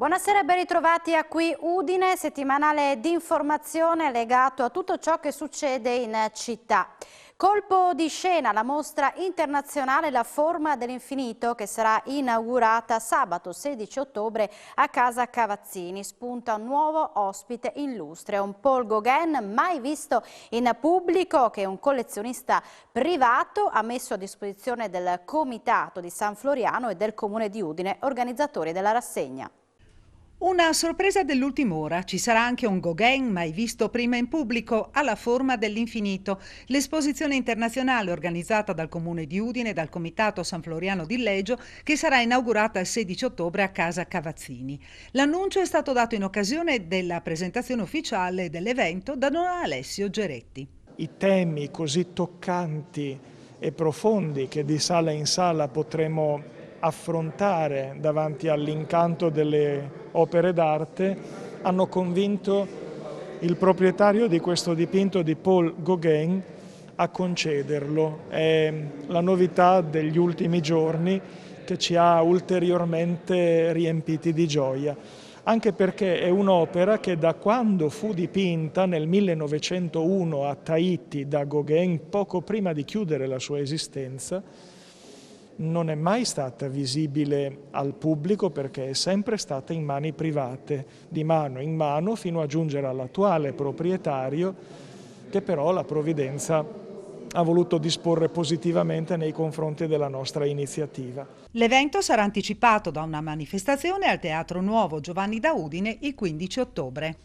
Buonasera e ben ritrovati a Qui Udine, settimanale di informazione legato a tutto ciò che succede in città. Colpo di scena, la mostra internazionale La Forma dell'Infinito che sarà inaugurata sabato 16 ottobre a Casa Cavazzini. Spunta un nuovo ospite illustre, un Paul Gauguin mai visto in pubblico che un collezionista privato ha messo a disposizione del Comitato di San Floriano e del Comune di Udine, organizzatori della rassegna. Una sorpresa dell'ultima ora, ci sarà anche un Gauguin mai visto prima in pubblico alla Forma dell'Infinito, l'esposizione internazionale organizzata dal Comune di Udine e dal Comitato San Floriano di Leggio che sarà inaugurata il 16 ottobre a Casa Cavazzini. L'annuncio è stato dato in occasione della presentazione ufficiale dell'evento da Don Alessio Geretti. I temi così toccanti e profondi che di sala in sala potremo affrontare davanti all'incanto delle opere d'arte hanno convinto il proprietario di questo dipinto di Paul Gauguin a concederlo. È la novità degli ultimi giorni che ci ha ulteriormente riempiti di gioia, anche perché è un'opera che da quando fu dipinta nel 1901 a Tahiti da Gauguin, poco prima di chiudere la sua esistenza, non è mai stata visibile al pubblico perché è sempre stata in mani private, di mano in mano, fino a giungere all'attuale proprietario, che però la provvidenza ha voluto disporre positivamente nei confronti della nostra iniziativa. L'evento sarà anticipato da una manifestazione al Teatro Nuovo Giovanni da Udine il 15 ottobre.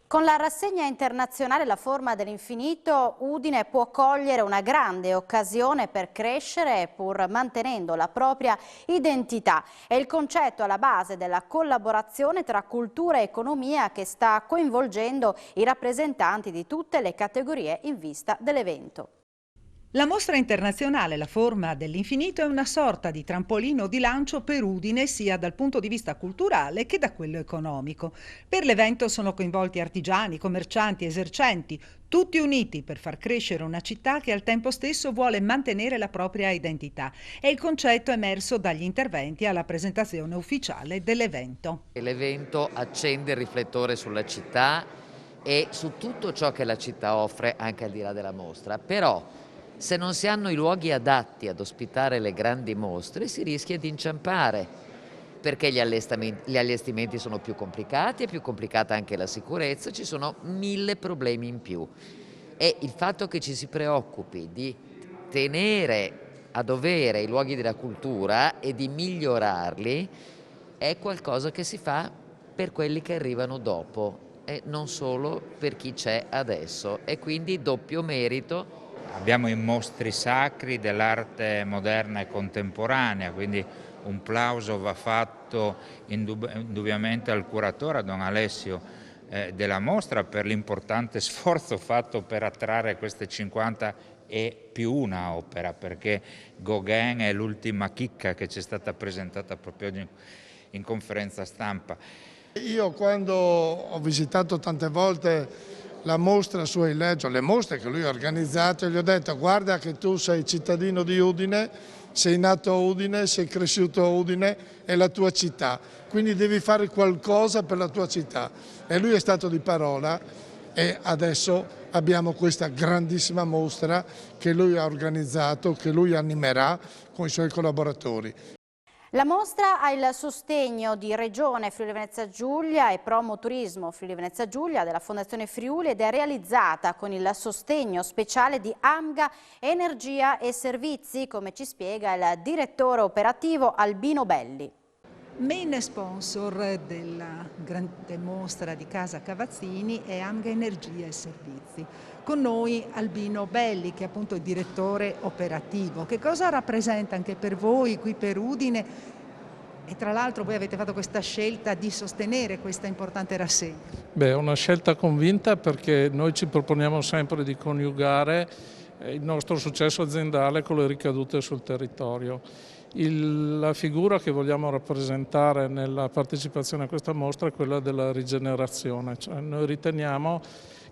Con la rassegna internazionale La Forma dell'Infinito, Udine può cogliere una grande occasione per crescere pur mantenendo la propria identità. È il concetto alla base della collaborazione tra cultura e economia che sta coinvolgendo i rappresentanti di tutte le categorie in vista dell'evento. La mostra internazionale La Forma dell'Infinito è una sorta di trampolino di lancio per Udine sia dal punto di vista culturale che da quello economico. Per l'evento sono coinvolti artigiani, commercianti, esercenti, tutti uniti per far crescere una città che al tempo stesso vuole mantenere la propria identità. E il concetto è emerso dagli interventi alla presentazione ufficiale dell'evento. L'evento accende il riflettore sulla città e su tutto ciò che la città offre anche al di là della mostra, però se non si hanno i luoghi adatti ad ospitare le grandi mostre si rischia di inciampare, perché gli allestimenti sono più complicati, è più complicata anche la sicurezza, ci sono 1000 problemi in più. E il fatto che ci si preoccupi di tenere a dovere i luoghi della cultura e di migliorarli è qualcosa che si fa per quelli che arrivano dopo e non solo per chi c'è adesso, e quindi doppio merito. Abbiamo i mostri sacri dell'arte moderna e contemporanea, quindi un plauso va fatto indubbiamente al curatore, a Don Alessio, della mostra per l'importante sforzo fatto per attrarre queste 50 e più una opera, perché Gauguin è l'ultima chicca che ci è stata presentata proprio oggi in conferenza stampa. Io quando ho visitato tante volte la mostra su Leggio, le mostre che lui ha organizzato, gli ho detto: guarda che tu sei cittadino di Udine, sei nato a Udine, sei cresciuto a Udine, è la tua città, quindi devi fare qualcosa per la tua città. E lui è stato di parola e adesso abbiamo questa grandissima mostra che lui ha organizzato, che lui animerà con i suoi collaboratori. La mostra ha il sostegno di Regione Friuli Venezia Giulia e Promo Turismo Friuli Venezia Giulia della Fondazione Friuli ed è realizzata con il sostegno speciale di AMGA Energia e Servizi, come ci spiega il direttore operativo Albino Belli. Main sponsor della grande mostra di Casa Cavazzini è AMGA Energia e Servizi. Con noi Albino Belli, che è appunto il direttore operativo. Che cosa rappresenta anche per voi qui per Udine? E tra l'altro voi avete fatto questa scelta di sostenere questa importante rassegna. Beh, è una scelta convinta perché noi ci proponiamo sempre di coniugare il nostro successo aziendale con le ricadute sul territorio. La figura che vogliamo rappresentare nella partecipazione a questa mostra è quella della rigenerazione, cioè noi riteniamo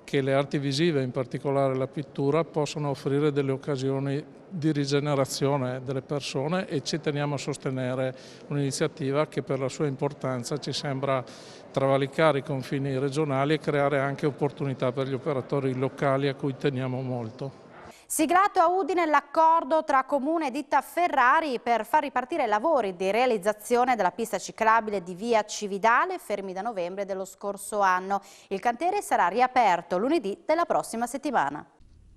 che le arti visive, in particolare la pittura, possano offrire delle occasioni di rigenerazione delle persone, e ci teniamo a sostenere un'iniziativa che per la sua importanza ci sembra travalicare i confini regionali e creare anche opportunità per gli operatori locali a cui teniamo molto. Siglato a Udine l'accordo tra Comune e ditta Ferrari per far ripartire i lavori di realizzazione della pista ciclabile di via Cividale, fermi da novembre dello scorso anno. Il cantiere sarà riaperto lunedì della prossima settimana.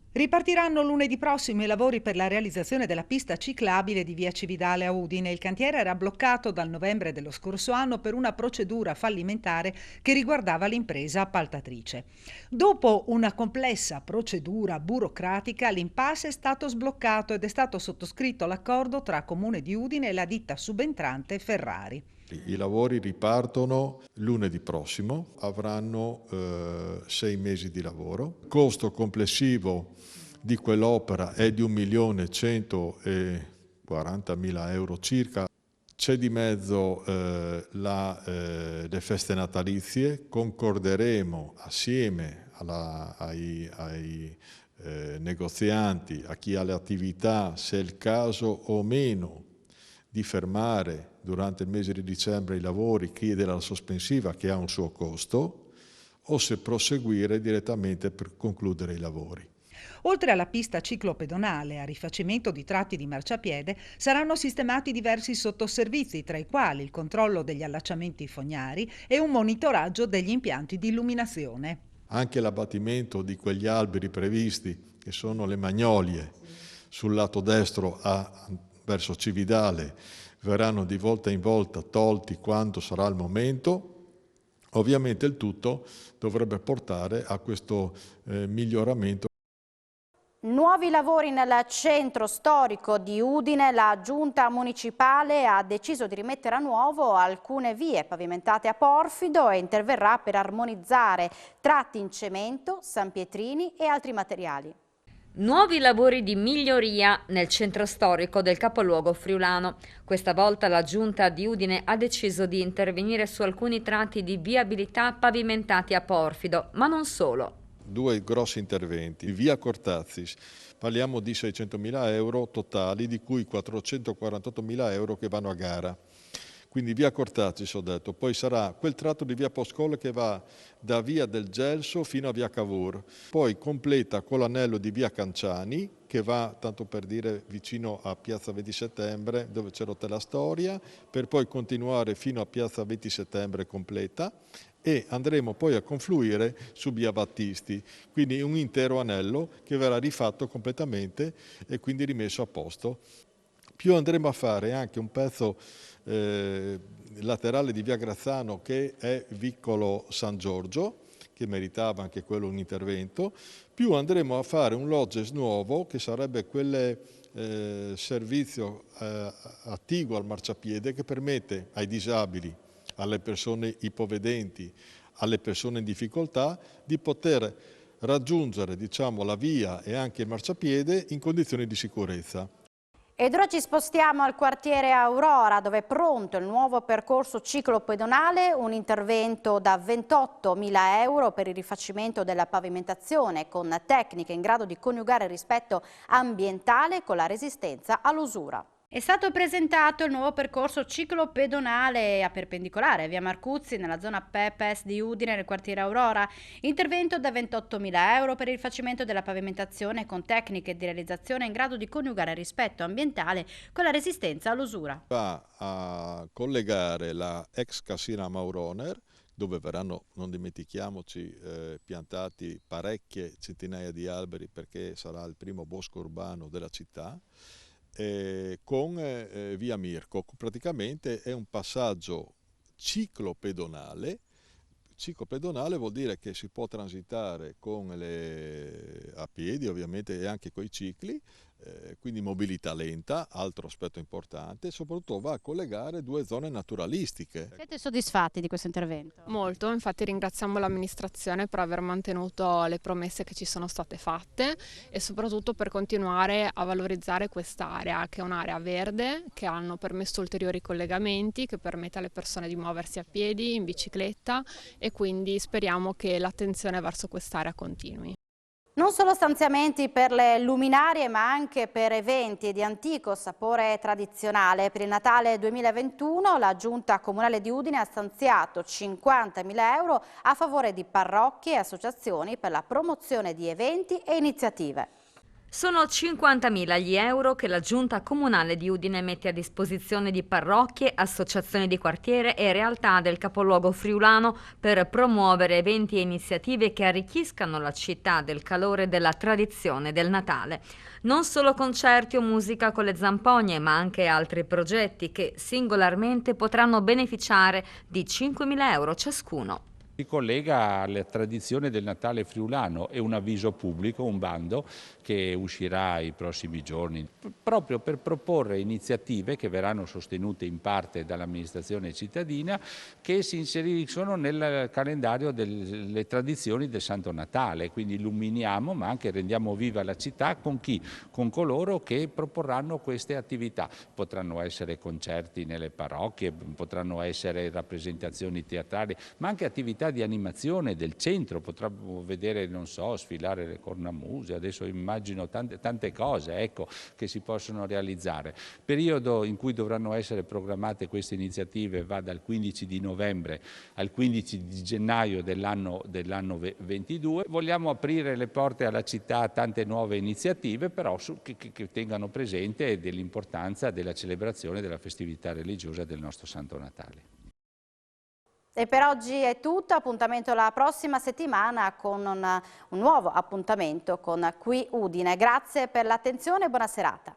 Ripartiranno lunedì prossimo i lavori per la realizzazione della pista ciclabile di via Cividale a Udine. Il cantiere era bloccato dal novembre dello scorso anno per una procedura fallimentare che riguardava l'impresa appaltatrice. Dopo una complessa procedura burocratica, l'impasse è stato sbloccato ed è stato sottoscritto l'accordo tra Comune di Udine e la ditta subentrante Ferrari. I lavori ripartono lunedì prossimo, avranno 6 mesi di lavoro. Il costo complessivo di quell'opera è di 1.140.000 euro circa. C'è di mezzo le feste natalizie, concorderemo assieme ai negozianti, a chi ha le attività, se è il caso o meno di fermare durante il mese di dicembre i lavori, chiedere la sospensiva che ha un suo costo, o se proseguire direttamente per concludere i lavori. Oltre alla pista ciclopedonale e al rifacimento di tratti di marciapiede, saranno sistemati diversi sottoservizi, tra i quali il controllo degli allacciamenti fognari e un monitoraggio degli impianti di illuminazione. Anche l'abbattimento di quegli alberi previsti, che sono le magnolie, sul lato destro verso Cividale, verranno di volta in volta tolti quando sarà il momento. Ovviamente il tutto dovrebbe portare a questo miglioramento. Nuovi lavori nel centro storico di Udine. La giunta municipale ha deciso di rimettere a nuovo alcune vie pavimentate a porfido e interverrà per armonizzare tratti in cemento, sanpietrini e altri materiali. Nuovi lavori di miglioria nel centro storico del capoluogo friulano. Questa volta la giunta di Udine ha deciso di intervenire su alcuni tratti di viabilità pavimentati a porfido, ma non solo. 2 grossi interventi. Via Cortazis, parliamo di 600.000 euro totali, di cui 448.000 euro che vanno a gara. Quindi via Cortazis ho detto, poi sarà quel tratto di via Poscolo che va da via del Gelso fino a via Cavour, poi completa con l'anello di via Canciani che va, tanto per dire, vicino a piazza 20 settembre dove c'è l'Hotel Astoria, per poi continuare fino a piazza 20 settembre completa, e andremo poi a confluire su via Battisti, quindi un intero anello che verrà rifatto completamente e quindi rimesso a posto. Più andremo a fare anche un pezzo laterale di via Grazzano che è Viccolo San Giorgio, che meritava anche quello un intervento, più andremo a fare un lodges nuovo che sarebbe quel servizio attiguo al marciapiede che permette ai disabili, alle persone ipovedenti, alle persone in difficoltà di poter raggiungere, diciamo, la via e anche il marciapiede in condizioni di sicurezza. Ed ora ci spostiamo al quartiere Aurora, dove è pronto il nuovo percorso ciclopedonale, un intervento da 28.000 euro per il rifacimento della pavimentazione con tecniche in grado di coniugare il rispetto ambientale con la resistenza all'usura. È stato presentato il nuovo percorso ciclopedonale a perpendicolare a via Marcuzzi nella zona Pepes di Udine nel quartiere Aurora. Intervento da 28.000 euro per il rifacimento della pavimentazione con tecniche di realizzazione in grado di coniugare il rispetto ambientale con la resistenza all'usura. Va a collegare la ex Cassina Mauroner, dove verranno, non dimentichiamoci, piantati parecchie centinaia di alberi perché sarà il primo bosco urbano della città, con via Mirko. Praticamente è un passaggio ciclopedonale. Ciclopedonale vuol dire che si può transitare a piedi ovviamente e anche coi cicli, quindi mobilità lenta, altro aspetto importante, soprattutto va a collegare due zone naturalistiche. Siete soddisfatti di questo intervento? Molto, infatti ringraziamo l'amministrazione per aver mantenuto le promesse che ci sono state fatte e soprattutto per continuare a valorizzare quest'area, che è un'area verde, che hanno permesso ulteriori collegamenti, che permette alle persone di muoversi a piedi, in bicicletta, e quindi speriamo che l'attenzione verso quest'area continui. Non solo stanziamenti per le luminarie, ma anche per eventi di antico sapore tradizionale. Per il Natale 2021 la Giunta Comunale di Udine ha stanziato 50.000 euro a favore di parrocchie e associazioni per la promozione di eventi e iniziative. Sono 50.000 gli euro che la Giunta Comunale di Udine mette a disposizione di parrocchie, associazioni di quartiere e realtà del capoluogo friulano per promuovere eventi e iniziative che arricchiscano la città del calore e della tradizione del Natale. Non solo concerti o musica con le zampogne, ma anche altri progetti che singolarmente potranno beneficiare di 5.000 euro ciascuno. Si collega alla tradizione del Natale friulano e un avviso pubblico, un bando che uscirà i prossimi giorni, proprio per proporre iniziative che verranno sostenute in parte dall'amministrazione cittadina, che si inseriscono nel calendario delle tradizioni del Santo Natale. Quindi illuminiamo ma anche rendiamo viva la città con chi? Con coloro che proporranno queste attività. Potranno essere concerti nelle parrocchie, potranno essere rappresentazioni teatrali, ma anche attività di animazione del centro. Potremmo vedere, non so, sfilare le cornamuse, adesso immagino tante cose, ecco, che si possono realizzare. Il periodo in cui dovranno essere programmate queste iniziative va dal 15 di novembre al 15 di gennaio dell'anno 22. Vogliamo aprire le porte alla città a tante nuove iniziative, però che tengano presente dell'importanza della celebrazione della festività religiosa del nostro Santo Natale. E per oggi è tutto, appuntamento la prossima settimana con un nuovo appuntamento con Qui Udine. Grazie per l'attenzione e buona serata.